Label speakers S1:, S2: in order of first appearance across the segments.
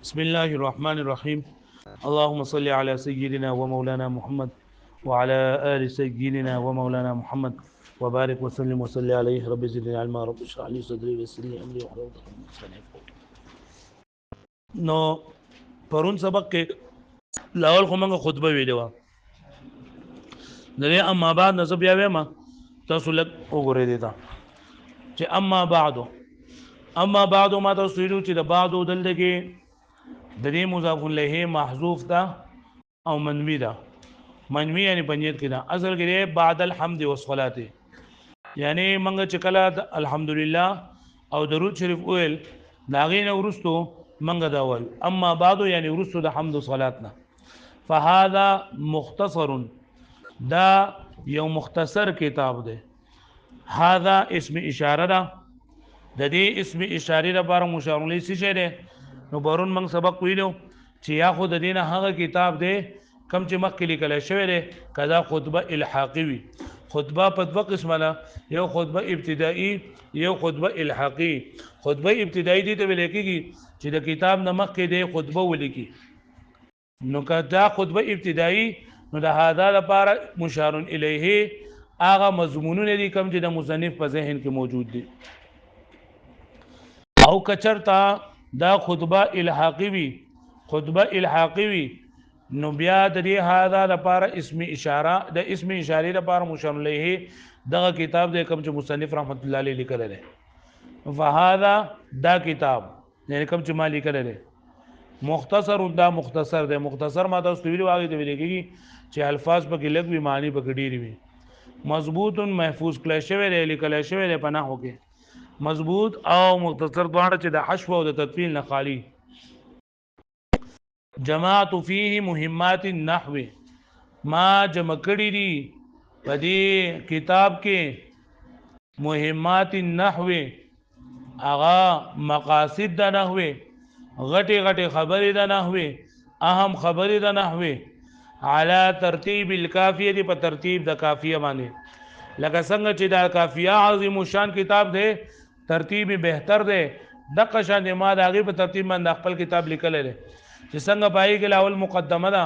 S1: بسم الله الرحمن الرحيم. اللهم صل على سيدنا ومولانا محمد وعلى آل سيدنا ومولانا محمد وبارك وسلم وصلي عليه. رب زدني علما، رب اشرح لي صدري ويسر لي امري واحلل عقدة من لساني يفقهوا قولي. نو پرون سبق کې لاول خو موږ خطبه ویلې و. د دې اما بعد نه بیا وایم تاسو لږ وګورئ دیتا چې اما بعد ما تاسو ویلو چې د بعد دلته کې د دې مضاف الیه محذوف ده او منوی ده. منوی یعنی پنځت کې ده، اصل کې بعد الحمد والصلاه، یعنی منګه چې کله الحمدلله او درود شریف ویل داغې نه ورستو منګه دا وایو اما بعد یعنی ورستو د حمد و صلات نه. فهذا مختصر، دا یو مختصر کتاب ده. هذا اسم اشاره ده، د دې اسم اشاره لپاره مشار الیه څه شی ده؟ نو پرون موږ سبق ویلو چې یا خود د دینه هغه کتاب دی کم چې مخکې لیکل شوی دی کدا خطبه الحاقی وي. خطبه په دوه قسمه ده، یو خطبه ابتدایي یو خطبه الحاقی. خطبه ابتدایي دي ته ویل کېږي چې د کتاب نه مخکې دی خطبه ولیکي. نو کدا خطبه ابتدایي نو د هاذا لپاره مشار الیه هغه مضمونونه دي کم چې د مصنف په ذهن کې موجود دي. او کچرتا دا خطبه الحاقی وی، خطبه الحاقی وی، نو بیا د دې هاذا لپاره اسم اشاره، د اسم اشاره لپاره مشار الیه دغه کتاب د کوم چې مصنف رحمت الله علیه لیکل دی. فهذا دا کتاب یعنی کوم چې ما لیکل دی مختصر، دا مختصر دی. مختصر ما تاسو ویلو هغه دی ویل کېږي چې الفاظ پکې لږ وي معنی پکې ډېری وي. مضبوط محفوظ کله شوی دی، لیکل شوی دی په نحو کې. مضبوط او مختصر دواړه چې د حشو او د تطویل نه خالی. جماعت فيه مهمات النحو، ما جمع کړی دي په دې کتاب کې مهمات النحو، اغا مقاصد د نحو، غټي غټي خبرې د نحو، اهم خبرې د نحو، على ترتیب الکافیه دی په ترتیب د کافیه باندې. لکه څنګه چې دا کافیه عظیم شان کتاب دی ترتیب بهتر دی، دغه شان ما د هغې په ترتیب باندې خپل کتاب لیکلی دی چې څنګه پای کې لاول مقدمه ده،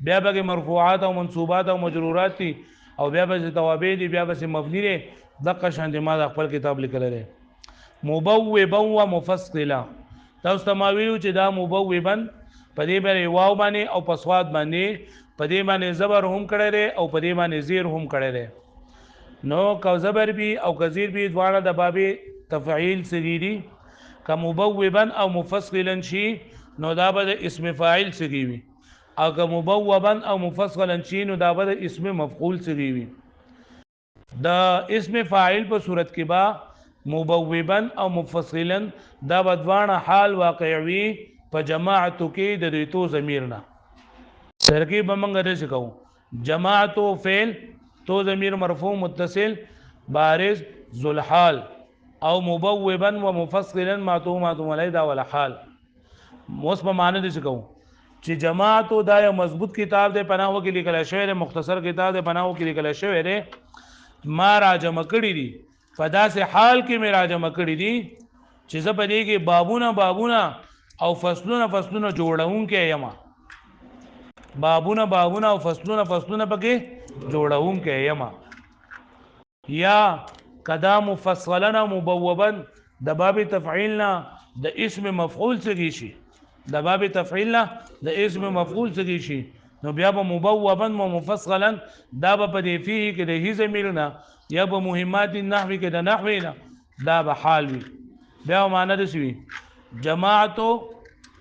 S1: بیا به مرفوعات او منصوبات او مجرورات دي، او بیا به توابع دي، بیا به مبني دي. دغه شان ما د خپل کتاب لیکلی دی. مبوبا و مفصلا، تاسو ته ما ویلو چې دا مبوبا په دې باندې واو باندې او په صاد باندې په دې باندې زبر هم کړی دی او په دې باندې زیر هم کړی دی. نو کو زبر بي او کزیر بي دواړه د باب تفعیل سری دي. که مبوبا او مفصلا شي نو دا به د اسم فاعل سری وي، او که مبوبا او مفصلا شي نو دا به د اسم مفعول سری وي. د اسم فاعل په صورت کې با مبوبا او مفصلا دا بدوانه حال واقعوي په جماعتو کې د ریتو ضمیر نه. ترکیب موږ درس کوو. جماعتو فعل تو ضمیر مرفوع متصل بارز ذل حال، او مبوبا و مفصلا معطوف علی دا ولا حال. اوس په معنی دې کوو چې جماعتو دا یو مضبوط کتاب دی پناهو کې لیکل شوی دی، مختصر کتاب دی پناهو کې لیکل شوی دی. ما راجمع کړی دي فدا سے حال کې مې راجمع کړی دي چې زه په دې کې بابونه بابونه او فصلونه فصلونه جوړون کې یم. بابونه بابونه او فصلونه فصلونه پکې جوړون کې یم. یا کدا مفصلا مبوبا د باب تفعیلنا د اسم مفعول څخه شي، د باب تفعیلنا د اسم مفعول څخه شي، نو بیا به مبوبا و مفصلا دا به په دې فيه کې د هی ضمیرنا یا به مهمات النحو کې د نحو نه دا به حال وي. بیا معنی د سوي جماعتو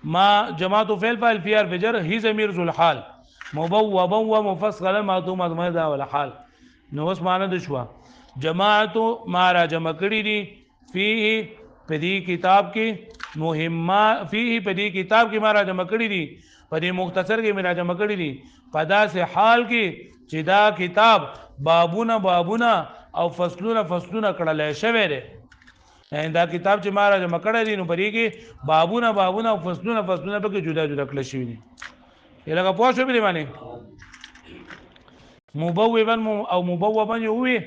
S1: ما جماعتو فعل فاعل فی حرف جر هی ضمیر ذل حال مبوبا و مفصلا معطوف علی دا ولا حال. نو اوس معنی د شو جماعتو ما را جمع کړی دي فيه په دې کتاب کې مهمه، فيه په دې کتاب کې ما را جمع کړی دي، په دې مختصر کې ما را جمع کړی دي په داسې حال کې چې دا کتاب بابونه بابونه او فصلونه فصلونه کړل شوی دی. دا کتاب چې ما را جمع کړی دي نو په دې کې بابونه بابونه او فصلونه فصلونه پکې جدا جدا کړل شوي دي. لکه پوه شو به دی باندې مبوبا او مبوبا یووي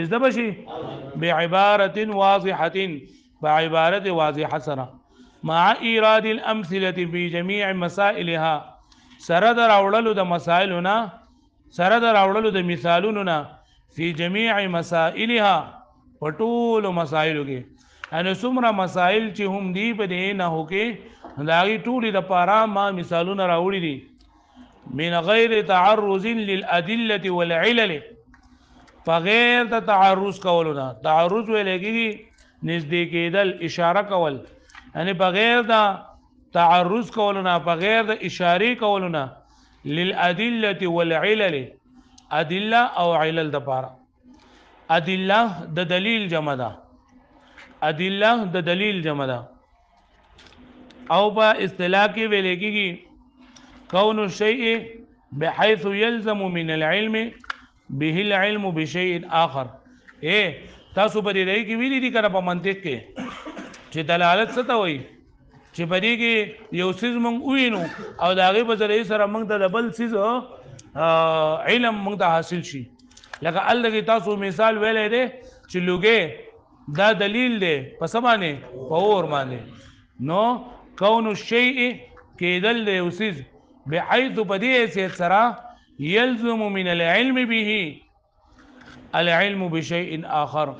S1: ازده بشي بعبارة واضحة، بعبارة واضحة سره مع ایراد الامثله فی جميع مسائلها سره در اوللو د مسائلنا سره در اوللو د مثالوننا فی جميع مسائلها پټول مسائلو کې ان څومره مسائل چې هم دی په دې نه هوکي داغي ټولي د پارا ما مثالونه راوړي دي من غیر تعرض للادله والعلل فغیر د تعرض کولونه تعرض ولګي نږدې کېدل اشاره کول یعنی بغیر د تعرض کولونه بغیر د اشاره کولونه للادله والعلل ادله او علل د پاره ادله د دلیل جمع ده ادله د دلیل جمع ده او په اصطلاح کې ویل کېږي کون الشيء بحيث يلزم من العلم به العلم بشيء آخر تاسو په دې کې ویلي دي کنه په منطق کې چې دلالت څه ته وایي چې په دې کې یو څیز مونږ وینو او د هغې په ذریعې سره مونږ ته د بل څیز علم مونږ ته حاصل شي لکه هلته کې تاسو مثال ویلی دی چې لوګې دا دلیل دی په څه باندې په اور باندې نو کون الشیء کېدل د یو څیز بحیث په دې حیثیت سره یلزم من العلم به العلم بشیء آخر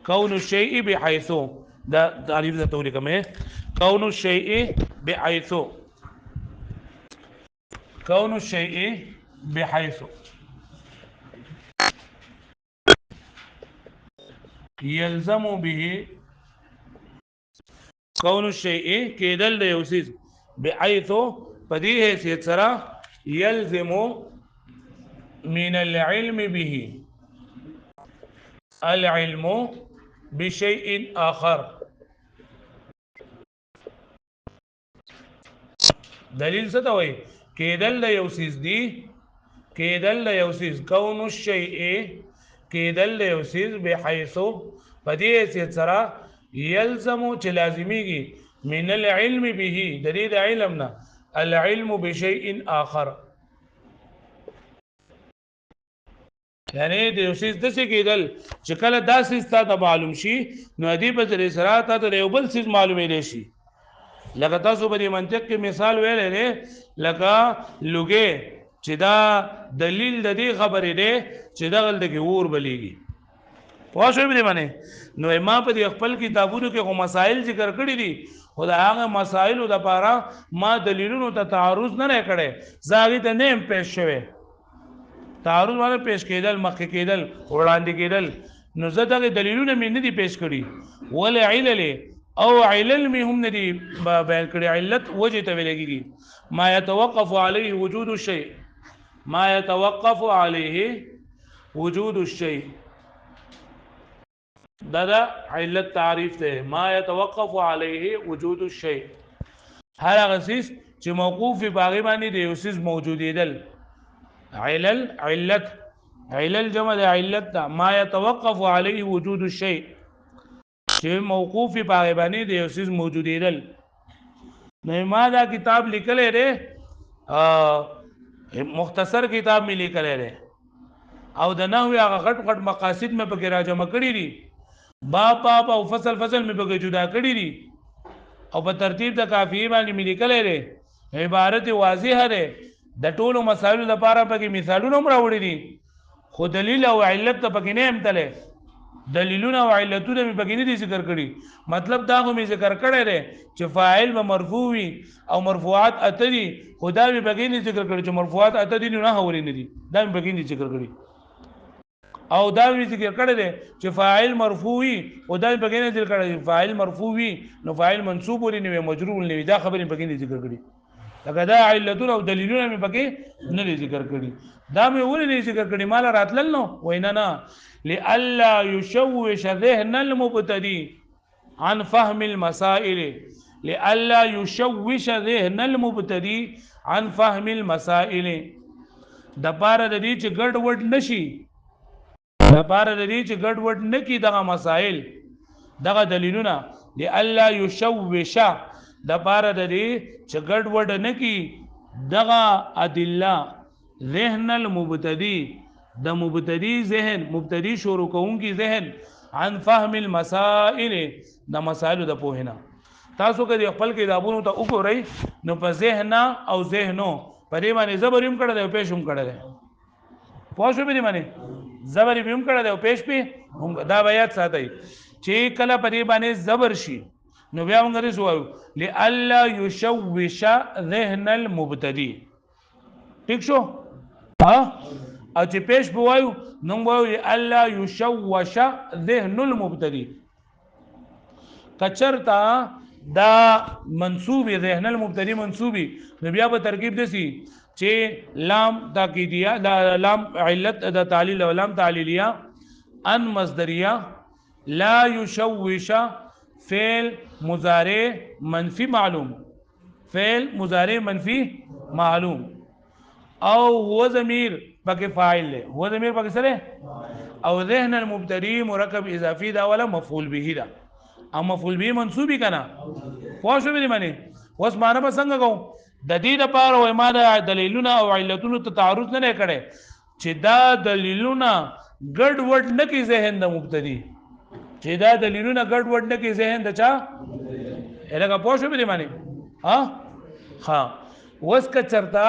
S1: کون الشیء بحیث دا تعریف د توری کومه کون الشیء بحیث کون الشیء بحیث یلزم به کون الشیء کېدل د یو څیز بحیث په دې حیثیت سره یلزم من العلم به العلم بشيء آخر دلیل څه ته وایي کېدل د یو څیز دی کېدل د یو څیز کون الشیء کېدل د یو څیز بحیث په دې حیثیت سره یلزم چې لازمیږي من العلم به د دې د علم نه العلم بشيء آخر یعنی د یو څیز داسې کېدل چې کله دا څیز تا ته معلوم شي نو دې په ذریعې سره تا ته د یو بل څیز معلومېدی شي لکه تاسو په دې منطق کې مثال ویلی دی لکه لوګې چې دا دلیل د دې خبرې دی چې دغلته کې اور بلیږي پوه شوئ په دې باندې نو ما په دې خپل کتابونو کې خو مسایل ذکر کړي دي خو د هغه مسایلو دپاره ما دلیلونو ته تعرض نه دی کړی زه هغې ته نه یم پیش شوی تعرض باندې پیش کېدل مخکې کېدل وړاندې کېدل نو زه دغه دلیلونه مې نه دي پیش کړي ولې علل او علل مې هم نه دي بیان کړي علت وجې ته ویل کېږي ما يتوقف عليه وجود الشيء ما يتوقف عليه وجود الشيء دا علت تعریف ده ما يتوقف عليه وجود الشيء هر هغه څیز چې موقوف باغی باندې د یو څیز موجودېدل علل علت علل جمع د علت ده ما يتوقف عليه وجود الشيء چې موقوف باغی باندې د یو څیز موجودېدل نو ما دا کتاب لیکلی دی مختصر کتاب می لیکلی دی او د نحوی هغه غټ غټ مقاصد مې پکې راجمع کړي دي باب او فصل مې پکې جدا کړي دي او په ترتیب د قافیې باندې مې لیکلی دی عبارت واضحه دی د ټولو مسایلو لپاره پکې مثالونه هم راوړي دي خو دلیل او علت ته پکې نه هم تللی دلیلونه او علتونه مې پکې نه دي ذکر کړي مطلب دا خو مې ذکر کړی دی چې فاعل به مرفوع وي او مرفوعات اته دي خو دا مې پکې نه ذکر کړي چې مرفوعات اته دي نو نحو ولې نه دي دا مې پکې نه ذکر کړي او دا مې ذکر کړی دی چې فاعل مرفوع وي او دا مې پکې نه ذکر کړی فاعل مرفوع وي نو فاعل منصوب ولې نه وي مجرور ولې نه وي دا خبرې مې پکې نه ذکر کړي لکه دا علتونه او دلیلونه مې پکې نه دي ذکر کړي دا مې ولې نه ذکر کړي مال راتلل نو وای نه لئلا يشوش ذهن المبتدي عن فهم المسائل لئلا يشوش ذهن المبتدي عن فهم المسائل د پاره د دې چې ګډ وډ نشي د پاره د دې چې ګډ وډ نکی دغه مسائل دغه دلیلونه لئلا يشوش د پاره د دې چې ګډ وډ نکی دغه ادله ذهن المبتدي د مبتدی ذهن مبتدی شروع کوونکی ذهن عن فهم المسائل د مسائل د پوهنه تاسو که د خپل کتابونو ته وګورئ نو په ذهن او ذهنو په دې باندې زبر هم کړی دی او پیش هم کړی دی پوه شو په دې باندې زبر هم کړی دی او پیش پې هم دا به یاد ساتئ چې کله په دې باندې زبر شي نو بیا موږ دې وایو لئلا یشوش ذهن المبتدی ٹھیک شو ها او چې پیش به وایو نو وایو لئلا یشوش ذهن المبتدی کچرتا دا منصوب ذهن المبتدی منصوبی نو بیا په ترکیب دسی چې لام تاکیدیه دا لام علت د تعلیل او لام تعلیلیه ان مصدریه لا یشوش فعل مضارع منفی معلوم فعل مضارع منفی معلوم او هو ضمیر پکې فاعل له هو ضمیر پکې سره او ذهن المبتدی مرکب اضافي دا ولا مفعول به دا او مفعول به منصوبی کنا پوه شو به معنی اوس معنا به څنګه کوم د دې لپاره وای ما د دلیلونه او علتونو ته تعرض نه کړي چې دا دلیلونه ګډ وډ نه کې ذهن د مبتدی چې دا دلیلونه ګډ وډ نه کې ذهن د چا الګه پوه شو به معنی ها اوس که چرتا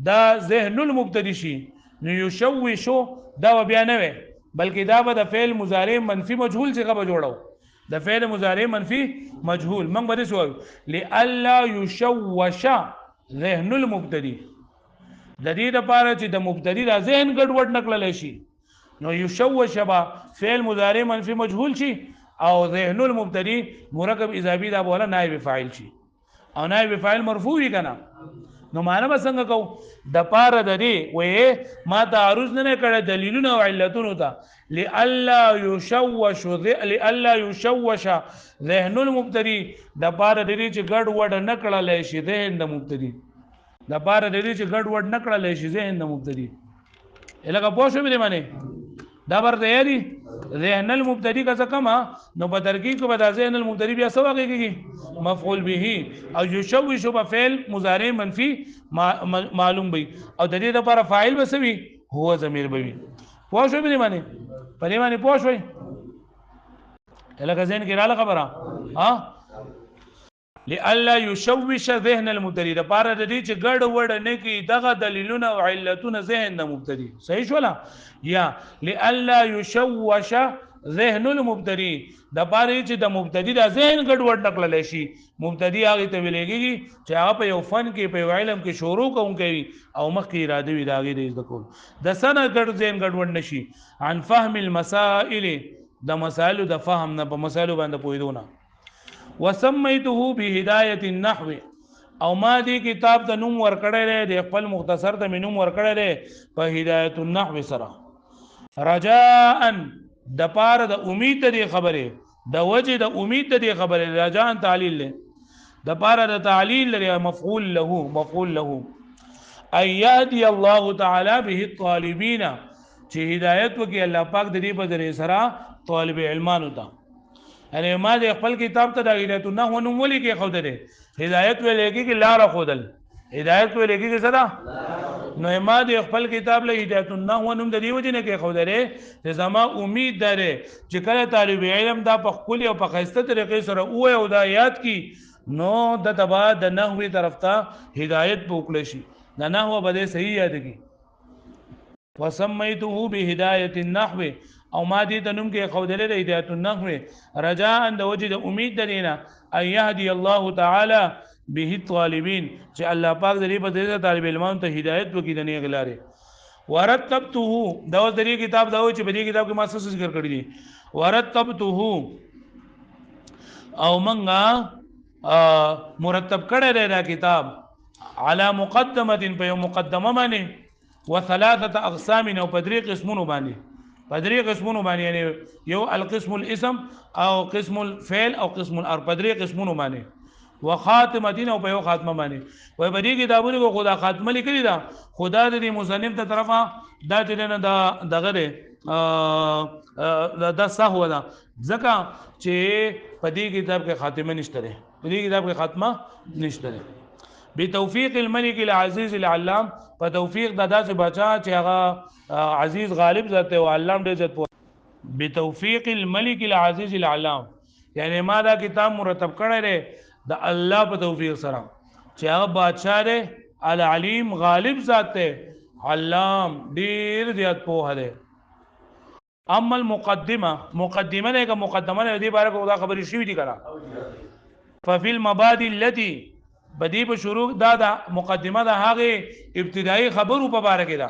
S1: دا ذهن المبتدی شي نو یشوشو دا بیا نه وي بلکې دا به د فعل مضارع منفی مجهول څخه به جوړو د فعل مضارع منفی مجهول موږ به څه وایو لئلا یشوش ذهن المبتدی د دې لپاره چې د مبتدی د ذهن ګډ وډ نکړل شي نو یشوش با فعل مضارع منفی مجهول شي او ذهن المبتدی مرکب اضافي دا بوله نائب فاعل شي او نائب فاعل مرفوع وي کنه نو معنا به څنګه کو د پاره د دې وې ما تعرض نه کړه دلیلونه او علتونو ته لئلا یشوش ذهن المبتدی د پاره د دې چې ګډ وډ نه کړل شي ذهن د مبتدی د پاره د دې چې ګډ وډ نه کړل شي ذهن د مبتدی الګه پوه شو به معنی دا ورته یاري ذهن المبتدی کا څه کما نو په ترکیب کې به د ذهن المبتدی بیا څه واقعي مفعول به او یشوش په فعل مضارع منفی معلوم وي او د دې لپاره فاعل به سوي هو ضمیر به وي پوه شو به معنی په دې معنی پوه شوي الګه ذهن کې رااله خبره ها لئلا یشوش ذهن المبتدی د پاره د دې چې ګډ وډ نه کی دغه دلیلونه او علتونه ذهن د مبتدی صحیح شولا یا لئلا یشوش ذهن المبتدی د پاره چې د مبتدی د ذهن ګډ وډ نکړل شي مبتدی هغه ته ویلېږي چې هغه په یو فن کې په علم کې شروع کوي او مخکې اراده وي دا غي د کول د سنه ګډ ذهن ګډ وډ نشي عن فهم المسائل د مسائل د فهم نه په مسائل باندې پوهیدونه وسمیته بهدایت النحو او ما دې کتاب ته نوم ورکړی دی د خپل مختصر ته نوم ورکړی دی په هدایت النحو سره رجاء د پاره د امید د خبره د وجه د امید د خبره رجاء تعلیل له د پاره د تعلیل لري مفعول له اي يهدي الله تعالی به الطالبین چې هدایت وکي الله پاک د دې په ذریعہ سره طالب علمانو ته یعنی ما د خپل کتاب ته د هدایت النحو نوم ولي کې خو ده هدایت ولې کې لار خودل هدایت ولې کې صدا نو ما د خپل کتاب له هدایت النحو نوم د دې وجه نه کې خو ده چې زما امید ده چې کله طالب علم دا په خپل او په خسته طریقې سره او دا یاد کی نو د تبا د نحوی طرف ته هدایت پوکل شي د نحو به صحیح یاد کی وسمیته بهدایت النحو او ما دې ته نوم کې خودلې د هدایت النحو رجاء د وجه د امید درینه ان يهدي الله تعالی به الطالبین چې الله پاک دې په دې طالب علمانو ته هدایت وکړي د نه غلاره ورتبته دا اوس دې کتاب دا و چې په دې کتاب کې ما څه ذکر کړی دي ورتبته او منګه مرتب کړی دی دا کتاب على مقدمه په یو مقدمه باندې وثلاثه اقسام او په درې قسمونو باندې په درې قسمونو باندې یعنی یو القسم الاسم او قسم الفعل او قسم الارض په درې قسمونو باندې وخاتمه او په یو خاتمه باندې وای په دې کتابونو کې خدا خاتمه لیکلی دا خدا دې مصنف ته طرفه دا چې نه دا دغه دا صحو ده ځکه چې په دې کتاب کې خاتمه نشته ده په دې کتاب کې خاتمه نشته ده بتوفیق الملك العزيز العلام په توفیق د داسې بچا چې هغه عزیز غالب ذات او علام دې ذات بتوفیق الملك العزيز العلام یعنی ما دا کتاب مرتب کړی دی د الله په توفیق سره چې هغه بادشاہ دی العلیم غالب ذات دی علام ډیر زیات پوهه دی اما مقدمه نه که مقدمه دې باره کې دا خبرې شوې دي کنه ففي المبادئ التي بدی په شروع دا مقدمه د هغه ابتدایي خبرو په باره کې ده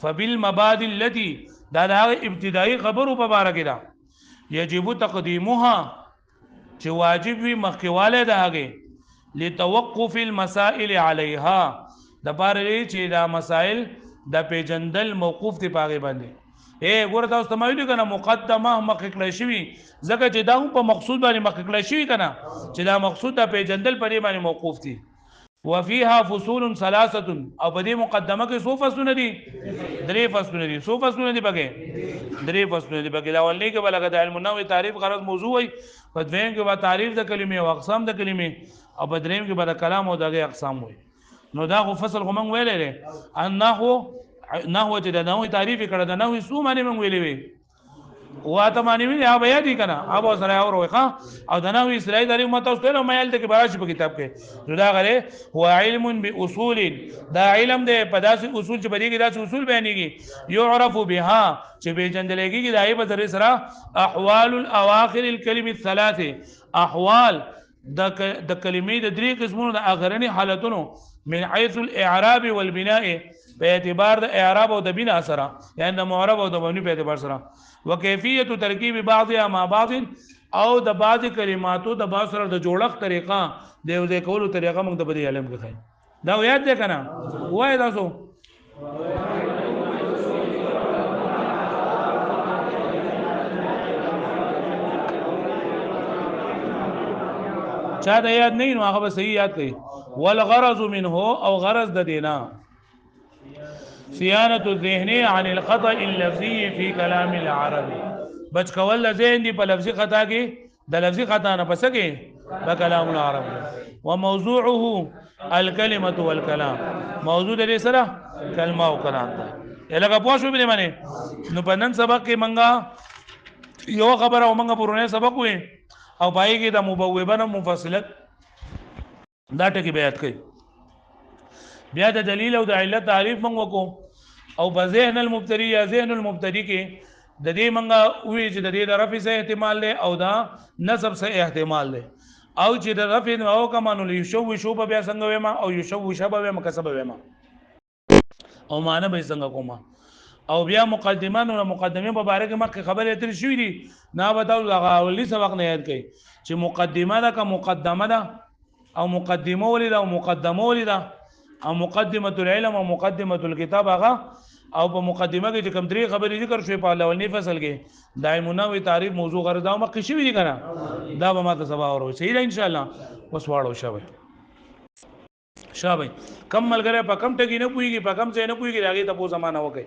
S1: فبالمبادئ التي دا د هغه ابتدایي خبرو په باره کې ده یجب تقدیمها چې واجب وي مخکواله ده هغه لتوقف المسائل عليها د باره چې دا مسائل د پیجندل موقوف دي پاغه باندې ګوره تاسو ته ویل کنه مقدمه مخکله شوی ځکه چې دا په مقصود باندې مخکله شوی کنه چې دا مقصود د پیجندل په باندې موقوف دي وفيها فصول ثلاثه او په دې مقدمه کې څو فصلونه دي درې فصلونه دي څو فصلونه دي پکې درې فصلونه دي پکې لاولنی کې بلګه د علم النحو تعریف غرض موضوع وي په دویم کې به تعریف د کلمې او اقسام د کلمې او په دریم کې به د کلام او دغه اقسام وي نو دا خو فصل خو موږ ویلې ده النحو نحو چې د نحو تعریف کړه د نحو څو معنی موږ ویلې وي واته معنی وی هغه بیا دي کنه ابو سره اوروي ښا او د نحو اصطلاحي تعریف مته اوس ته مایل ته کې براشي په کتاب کې دا غره هو علم باصول دا علم د پداسي اصول چې بدیږي دا اصول بیانېږي يعرف بها چې به جندلېږي دای په ذریعہ سره احوال الاواخر الكلمه الثلاثه احوال د کلمې د درې قسمونو د اخرنی حالتونو من حيث الاعراب والبناء په اعتبار د اعراب او د بنا سره یعنی د معرب او د مبني په اعتبار سره وکيفيه ترکیب بعضها مع بعض او د بعض کلماتو د بعض سره د جوړښت طریقه د یو ځای کولو طریقه موږ د بدی علم کې دا یاد ده کنه وای تاسو چا دا یاد نه نو هغه به صحیح یاد کړي والغرض منه او غرض د دینا صيانه الذهن عن الخطا اللفظي في كلام العربي بچ کول ذهن دی په لفظي خطا کې د لفظي خطا نه پس کې په کلام العربي وموضوعه الكلمه والكلام موضوع دې سره کلمه او کلام ده لکه پوه شو به معنی نو په نن سبق کې منګه یو خبره او منګه پرونه سبق وې او پای کې د مبوبه نه مفصلت دا ټکی بیان کړي بیا د دلیل او د علت تعریف موږ وکړو او په ذهن المبتدی یا ذهن المبتدی کې د دې موږ وی چې د دې د رفع سه احتمال له او دا نصب سه احتمال له او چې د رفع او کمانو یشو په بیا څنګه وېما او یشو شبه وېما کسب وېما او معنی به څنګه کومه او بیا مقدمه نو مقدمه په باره کې مخکې خبرې اترې شوې دي نه بتاو هغه اولي سبق نه یاد کړي چې مقدمه ده که مقدمه ده او مقدمه ولې ده او مقدمه ولې ده او مقدمه العلم او مقدمه الكتاب هغه او په مقدمه کې چې کوم درې خبرې ذکر شوې په اولنی فصل کې دایمونه وی تعریف موضوع غرض او مخکې شوې دي کنه دا به ماته سبا اورو صحیح ده ان شاء الله وس واړو شابه کم ملګری په کم ټکی نه پويږي په کم ځای نه پويږي راغی ته په زمانہ وکي